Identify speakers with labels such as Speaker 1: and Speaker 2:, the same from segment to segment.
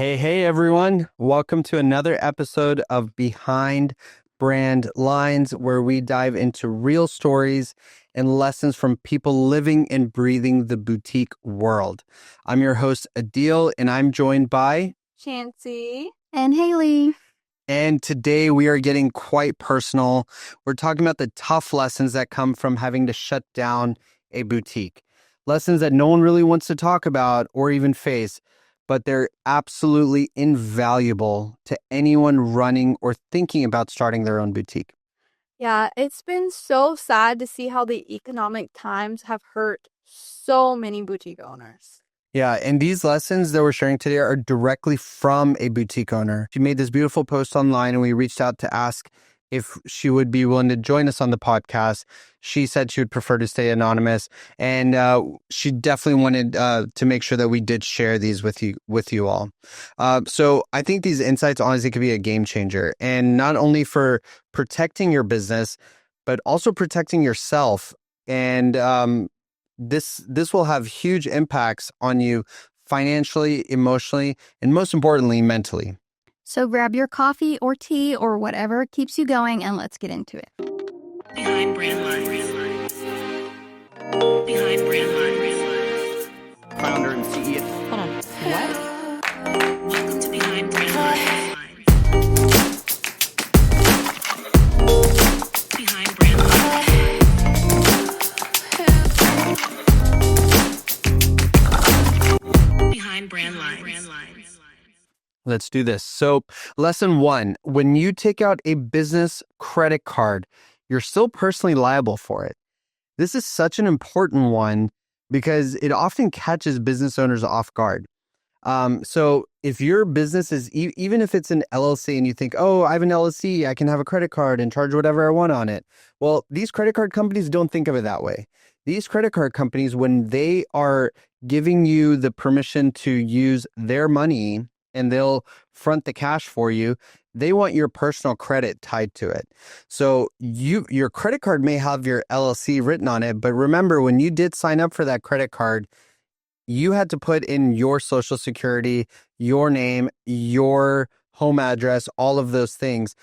Speaker 1: Hey, everyone. Welcome to another episode of Behind Brand Lines, where we dive into real stories and lessons from people living and breathing the boutique world. I'm your host, Adeel, and I'm joined by
Speaker 2: Chansey
Speaker 3: and Haley.
Speaker 1: And today we are getting quite personal. We're talking about the tough lessons that come from having to shut down a boutique. Lessons that no one really wants to talk about or even face, but they're absolutely invaluable to anyone running or thinking about starting their own boutique.
Speaker 2: Yeah, it's been so sad to see how the economic times have hurt so many boutique owners.
Speaker 1: Yeah, and these lessons that we're sharing today are directly from a boutique owner. She made this beautiful post online, and we reached out to ask if she would be willing to join us on the podcast. She said she would prefer to stay anonymous, and she definitely wanted to make sure that we did share these with you all. So I think these insights honestly could be a game changer, and not only for protecting your business, but also protecting yourself. And this will have huge impacts on you financially, emotionally, and most importantly, mentally.
Speaker 3: So grab your coffee or tea or whatever keeps you going, and let's get into it.
Speaker 4: Behind Brand Lines. Behind Brand Lines.
Speaker 1: Founder and CEO.
Speaker 3: Hold on. What?
Speaker 4: Welcome to Behind Brand Lines. Behind Brand Lines. Behind Brand Lines.
Speaker 1: Let's do this. So, lesson 1, when you take out a business credit card, you're still personally liable for it. This is such an important one because it often catches business owners off guard. So if your business is, even if it's an LLC and you think, oh, I have an LLC, I can have a credit card and charge whatever I want on it. Well, these credit card companies don't think of it that way. These credit card companies, when they are giving you the permission to use their money and they'll front the cash for you, they want your personal credit tied to it. So your credit card may have your LLC written on it, but remember, when you did sign up for that credit card, you had to put in your social security, your name, your home address, all of those things,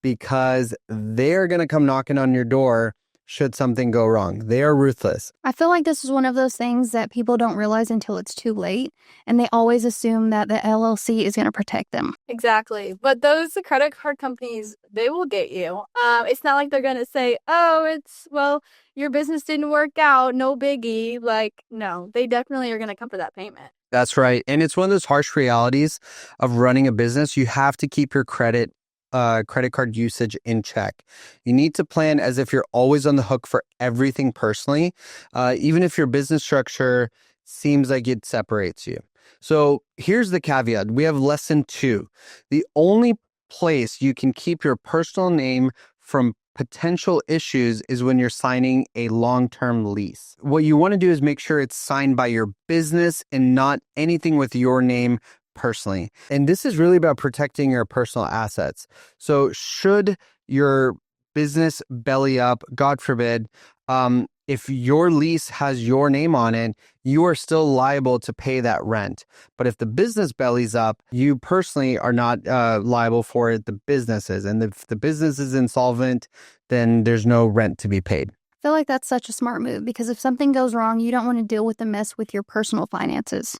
Speaker 1: because they're going to come knocking on your door should something go wrong. They are ruthless.
Speaker 3: I feel like this is one of those things that people don't realize until it's too late, and they always assume that the LLC is going to protect them.
Speaker 2: Exactly. But those credit card companies, they will get you. It's not like they're going to say, your business didn't work out, no biggie. Like, no, they definitely are going to come for that payment.
Speaker 1: That's right. And it's one of those harsh realities of running a business. You have to keep your credit card usage in check. You need to plan as if you're always on the hook for everything personally, even if your business structure seems like it separates you. So here's the caveat. We have lesson 2. The only place you can keep your personal name from potential issues is when you're signing a long-term lease. What you want to do is make sure it's signed by your business and not anything with your name personally. And this is really about protecting your personal assets. So should your business belly up, God forbid, if your lease has your name on it, you are still liable to pay that rent. But if the business bellies up, you personally are not liable for it, the business is. And if the business is insolvent, then there's no rent to be paid.
Speaker 3: I feel like that's such a smart move, because if something goes wrong, you don't want to deal with the mess with your personal finances.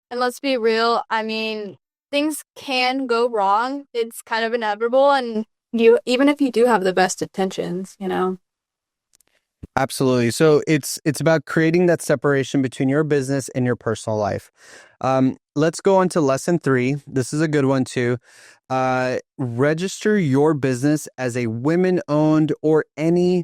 Speaker 2: And let's be real, I mean, things can go wrong. It's kind of inevitable. And even if you do have the best intentions,
Speaker 1: Absolutely. So it's about creating that separation between your business and your personal life. Let's go on to lesson 3. This is a good one too. Register your business as a women-owned or any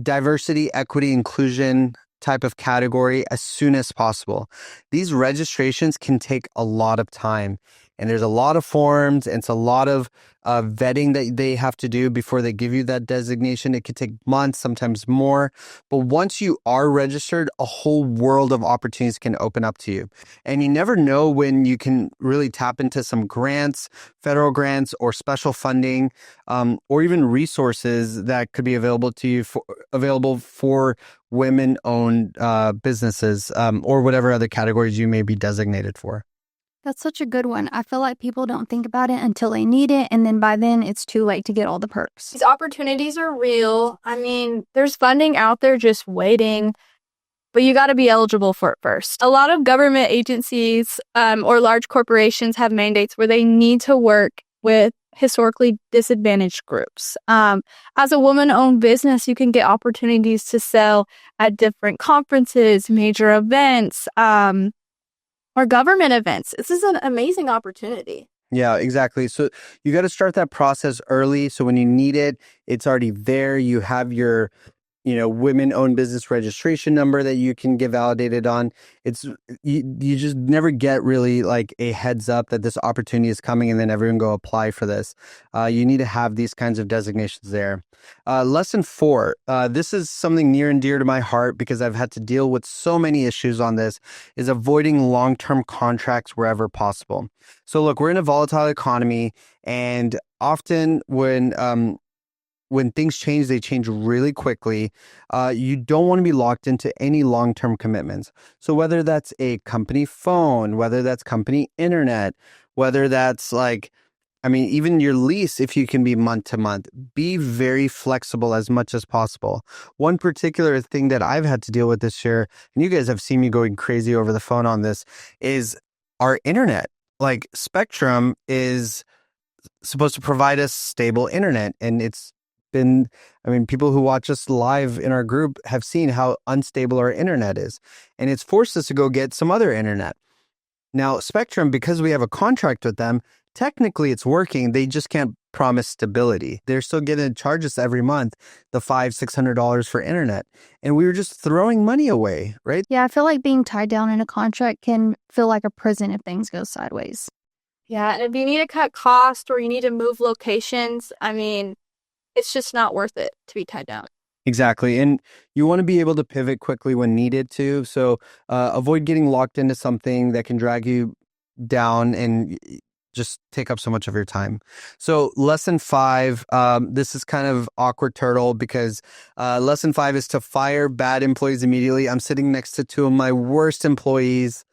Speaker 1: diversity, equity, inclusion type of category as soon as possible. These registrations can take a lot of time, and there's a lot of forms, and it's a lot of vetting that they have to do before they give you that designation. It could take months, sometimes more. But once you are registered, a whole world of opportunities can open up to you. And you never know when you can really tap into some grants, federal grants, or special funding, or even resources that could be available to you available for women-owned businesses, or whatever other categories you may be designated for.
Speaker 3: That's such a good one. I feel like people don't think about it until they need it, and then by then it's too late to get all the perks.
Speaker 2: These opportunities are real. I mean, there's funding out there just waiting, but you got to be eligible for it first. A lot of government agencies or large corporations have mandates where they need to work with historically disadvantaged groups. As a woman-owned business, you can get opportunities to sell at different conferences, major events, or government events. This is an amazing opportunity.
Speaker 1: Yeah, exactly. So you got to start that process early. So when you need it, it's already there. You have your women-owned business registration number that you can get validated on. It's you just never get really like a heads up that this opportunity is coming and then everyone go apply for this. You need to have these kinds of designations there. Lesson 4. This is something near and dear to my heart because I've had to deal with so many issues on this, is avoiding long-term contracts wherever possible. So look, we're in a volatile economy, and often when things change, they change really quickly. You don't want to be locked into any long-term commitments. So whether that's a company phone, whether that's company internet, whether that's even your lease, if you can be month to month, be very flexible as much as possible. One particular thing that I've had to deal with this year, and you guys have seen me going crazy over the phone on this, is our internet. Like Spectrum is supposed to provide us stable internet, and it's people who watch us live in our group have seen how unstable our internet is, and it's forced us to go get some other internet. Now, Spectrum, because we have a contract with them, technically it's working. They just can't promise stability. They're still going to charge us every month the $500-$600 for internet, and we were just throwing money away, right?
Speaker 3: Yeah, I feel like being tied down in a contract can feel like a prison if things go sideways.
Speaker 2: Yeah, and if you need to cut cost or you need to move locations, it's just not worth it to be tied down.
Speaker 1: Exactly. And you want to be able to pivot quickly when needed to. So avoid getting locked into something that can drag you down and just take up so much of your time. So lesson 5, this is kind of awkward turtle because lesson 5 is to fire bad employees immediately. I'm sitting next to 2 of my worst employees.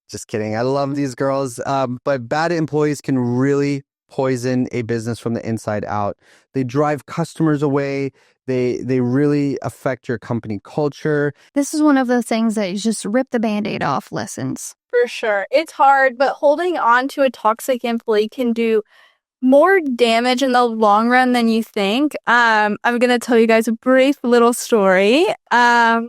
Speaker 1: Just kidding. I love these girls. But bad employees can really poison a business from the inside out. They drive customers away. They really affect your company culture.
Speaker 3: This is one of those things that you just rip the Band-Aid off lessons.
Speaker 2: For sure. It's hard, but holding on to a toxic employee can do more damage in the long run than you think. I'm going to tell you guys a brief little story. So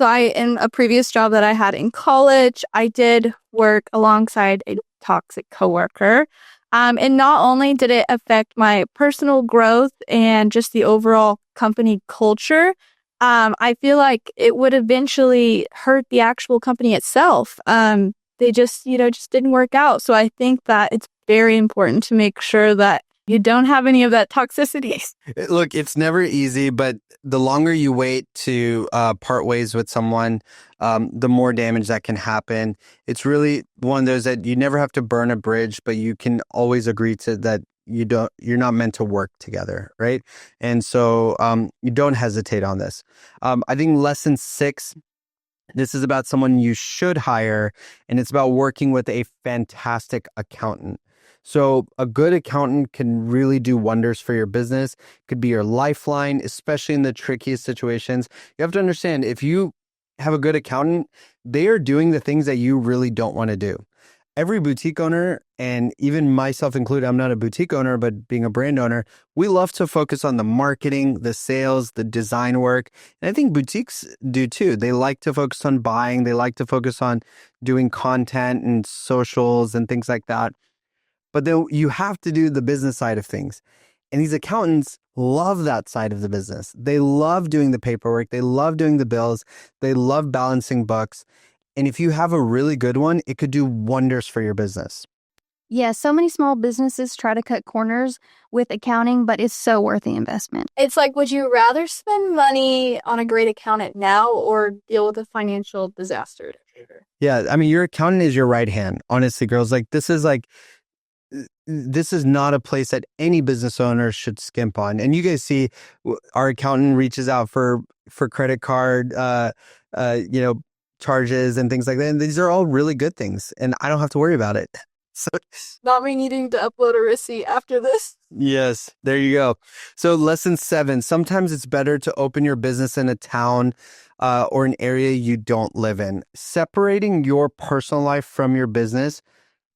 Speaker 2: in a previous job that I had in college, I did work alongside a toxic coworker. And not only did it affect my personal growth and just the overall company culture, I feel like it would eventually hurt the actual company itself. They just didn't work out. So I think that it's very important to make sure that you don't have any of that toxicity.
Speaker 1: Look, it's never easy, but the longer you wait to part ways with someone, the more damage that can happen. It's really one of those that you never have to burn a bridge, but you can always agree to that you're not meant to work together, right? And so you don't hesitate on this. I think lesson 6, this is about someone you should hire, and it's about working with a fantastic accountant. So a good accountant can really do wonders for your business. Could be your lifeline, especially in the trickiest situations. You have to understand, if you have a good accountant, they are doing the things that you really don't want to do. Every boutique owner, and even myself included, I'm not a boutique owner, but being a brand owner, we love to focus on the marketing, the sales, the design work. And I think boutiques do too. They like to focus on buying. They like to focus on doing content and socials and things like that. But then you have to do the business side of things. And these accountants love that side of the business. They love doing the paperwork. They love doing the bills. They love balancing books. And if you have a really good one, it could do wonders for your business.
Speaker 3: Yeah, so many small businesses try to cut corners with accounting, but it's so worth the investment.
Speaker 2: It's like, would you rather spend money on a great accountant now or deal with a financial disaster?
Speaker 1: Yeah, your accountant is your right hand. Honestly, girls, this is not a place that any business owner should skimp on. And you guys see our accountant reaches out for credit card, charges and things like that. And these are all really good things, and I don't have to worry about it. So,
Speaker 2: Not me needing to upload a receipt after this.
Speaker 1: yes, there you go. So lesson 7, sometimes it's better to open your business in a town or an area you don't live in. Separating your personal life from your business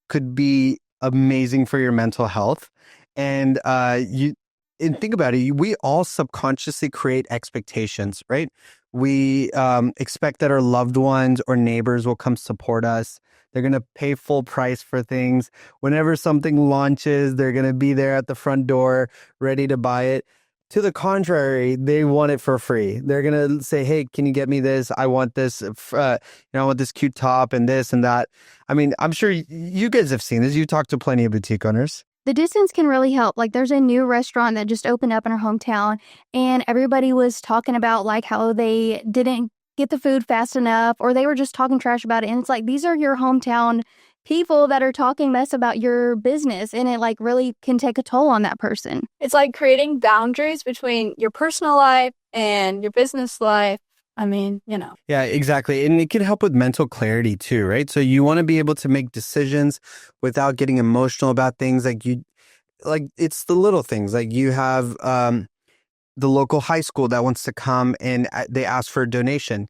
Speaker 1: could be amazing for your mental health. And think about it, we all subconsciously create expectations, right? We expect that our loved ones or neighbors will come support us. They're going to pay full price for things. Whenever something launches, they're going to be there at the front door, ready to buy it. To the contrary, they want it for free. They're going to say, hey, can you get me this? I want this, I want this cute top and this and that. I mean, I'm sure you guys have seen this. You talk to plenty of boutique owners.
Speaker 3: The distance can really help. Like there's a new restaurant that just opened up in our hometown, and everybody was talking about like how they didn't get the food fast enough, or they were just talking trash about it. And it's like, these are your hometown people that are talking mess about your business, and it like really can take a toll on that person.
Speaker 2: It's like creating boundaries between your personal life and your business life. I mean,
Speaker 1: Yeah, exactly. And it can help with mental clarity too, right? So you want to be able to make decisions without getting emotional about things. Like it's the little things. Like you have the local high school that wants to come and they ask for a donation.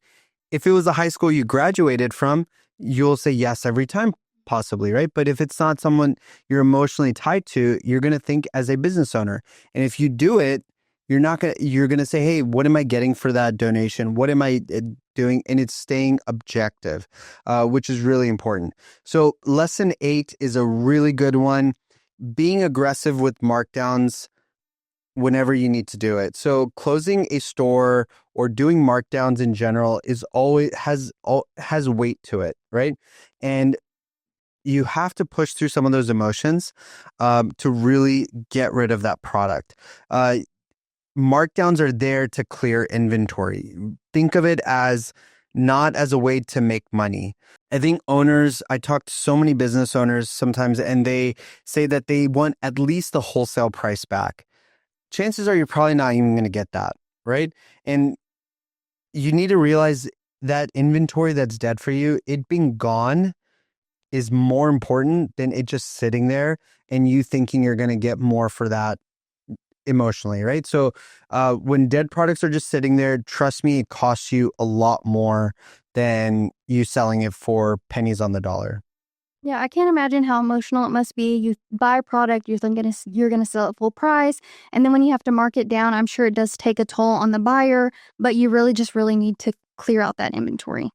Speaker 1: If it was a high school you graduated from, you'll say yes every time, possibly, right? But if it's not someone you're emotionally tied to, you're going to think as a business owner. And if you do it, you're going to say, hey, what am I getting for that donation? What am I doing? And it's staying objective, which is really important. So lesson 8 is a really good one. Being aggressive with markdowns whenever you need to do it. So closing a store or doing markdowns in general is always has weight to it, right? And you have to push through some of those emotions to really get rid of that product. Markdowns are there to clear inventory. Think of it as not as a way to make money. I think I talk to so many business owners sometimes, and they say that they want at least the wholesale price back. Chances are you're probably not even going to get that, right? And you need to realize that inventory that's dead for you, it being gone is more important than it just sitting there and you thinking you're going to get more for that emotionally, right? So when dead products are just sitting there, trust me, it costs you a lot more than you selling it for pennies on the dollar.
Speaker 3: Yeah, I can't imagine how emotional it must be. You buy a product, you're thinking you're going to sell it full price, and then when you have to mark it down, I'm sure it does take a toll on the buyer, but you really need to clear out that inventory.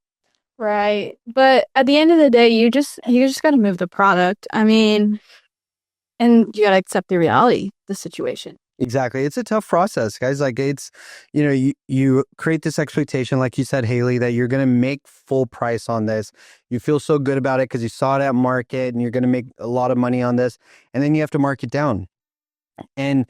Speaker 2: right. But at the end of the day, you just got to move the product. I mean, and you got to accept the reality of the situation.
Speaker 1: Exactly. It's a tough process, guys. Like it's, you create this expectation, like you said, Haley, that you're going to make full price on this. You feel so good about it because you saw it at market and you're going to make a lot of money on this. And then you have to mark it down. And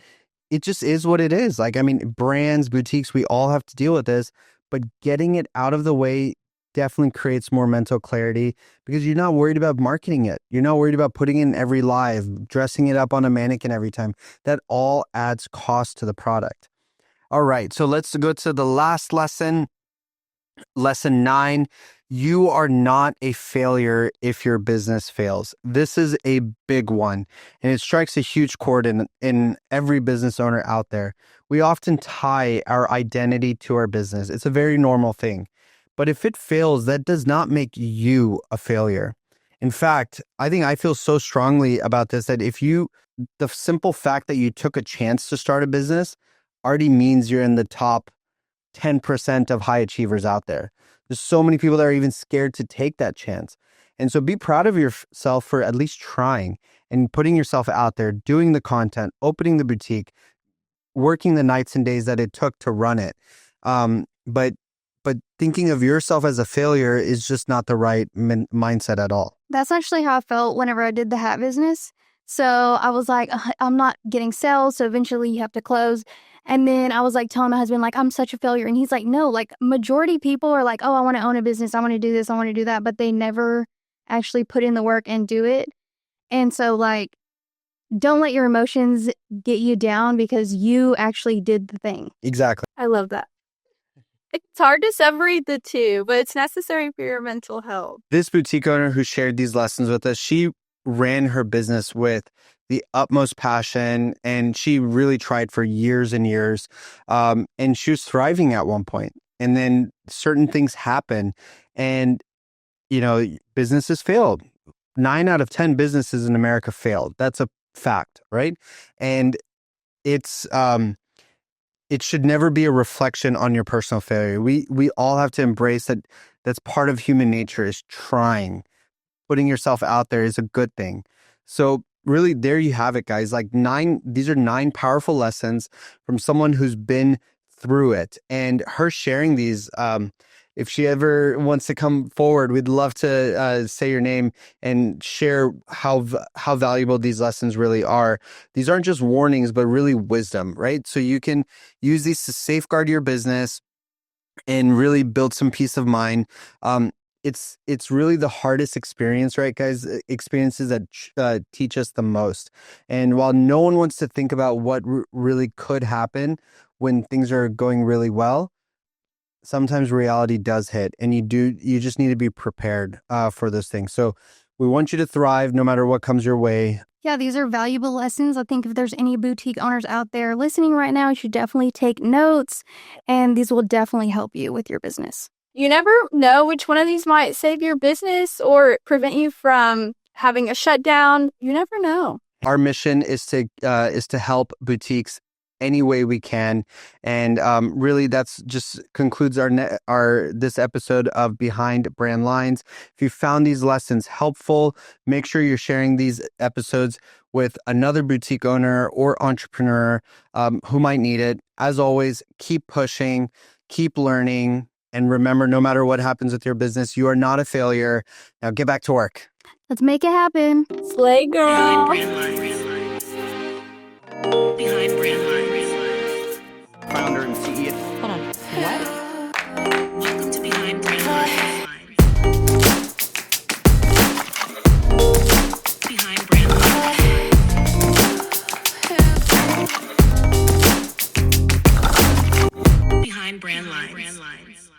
Speaker 1: it just is what it is. Like, I mean, brands, boutiques, we all have to deal with this, but getting it out of the way definitely creates more mental clarity because you're not worried about marketing it. You're not worried about putting in every live, dressing it up on a mannequin every time. That all adds cost to the product. All right, so let's go to the last lesson. Lesson 9, you are not a failure if your business fails. This is a big one, and it strikes a huge chord in every business owner out there. We often tie our identity to our business. It's a very normal thing. But if it fails, that does not make you a failure. In fact, I think I feel so strongly about this that the simple fact that you took a chance to start a business already means you're in the top 10% of high achievers out there. There's so many people that are even scared to take that chance. And so be proud of yourself for at least trying and putting yourself out there, doing the content, opening the boutique, working the nights and days that it took to run it. But thinking of yourself as a failure is just not the right mindset at all.
Speaker 3: That's actually how I felt whenever I did the hat business. So I was like, I'm not getting sales, so eventually you have to close. And then I was like telling my husband, like, I'm such a failure. And he's like, no, like majority people are like, oh, I want to own a business. I want to do this. I want to do that. But they never actually put in the work and do it. And so like, don't let your emotions get you down because you actually did the thing.
Speaker 1: Exactly.
Speaker 2: I love that. It's hard to separate the two, but it's necessary for your mental health.
Speaker 1: This boutique owner who shared these lessons with us, she ran her business with the utmost passion, and she really tried for years and years. And she was thriving at one point. And then certain things happen, and businesses failed. 9 out of 10 businesses in America failed. That's a fact, right? And it's it should never be a reflection on your personal failure. We all have to embrace that. That's part of human nature, is trying. Putting yourself out there is a good thing. So really, there you have it, guys. Like these are 9 powerful lessons from someone who's been through it. And her sharing these, if she ever wants to come forward, we'd love to say your name and share how valuable these lessons really are. These aren't just warnings, but really wisdom, right? So you can use these to safeguard your business and really build some peace of mind. It's really the hardest experience, right, guys? Experiences that teach us the most. And while no one wants to think about what really could happen when things are going really well, sometimes reality does hit, and you just need to be prepared for those things. So we want you to thrive no matter what comes your way.
Speaker 3: Yeah, these are valuable lessons. I think if there's any boutique owners out there listening right now, you should definitely take notes, and these will definitely help you with your business.
Speaker 2: You never know which one of these might save your business or prevent you from having a shutdown. You never know.
Speaker 1: Our mission is to help boutiques any way we can, and really that's just concludes our this episode of Behind Brand Lines. If you found these lessons helpful, make sure you're sharing these episodes with another boutique owner or entrepreneur who might need it. As always, keep pushing, keep learning, and remember, no matter what happens with your business, you are not a failure. Now get back to work.
Speaker 3: Let's make it happen.
Speaker 2: Slay,
Speaker 4: Behind
Speaker 2: girl.
Speaker 4: brand lines. Behind brand lines.
Speaker 1: Founder and CEO.
Speaker 3: Hold on. What?
Speaker 4: Welcome to Behind Brand Lines. Behind Brand Lines. Behind Brand Lines.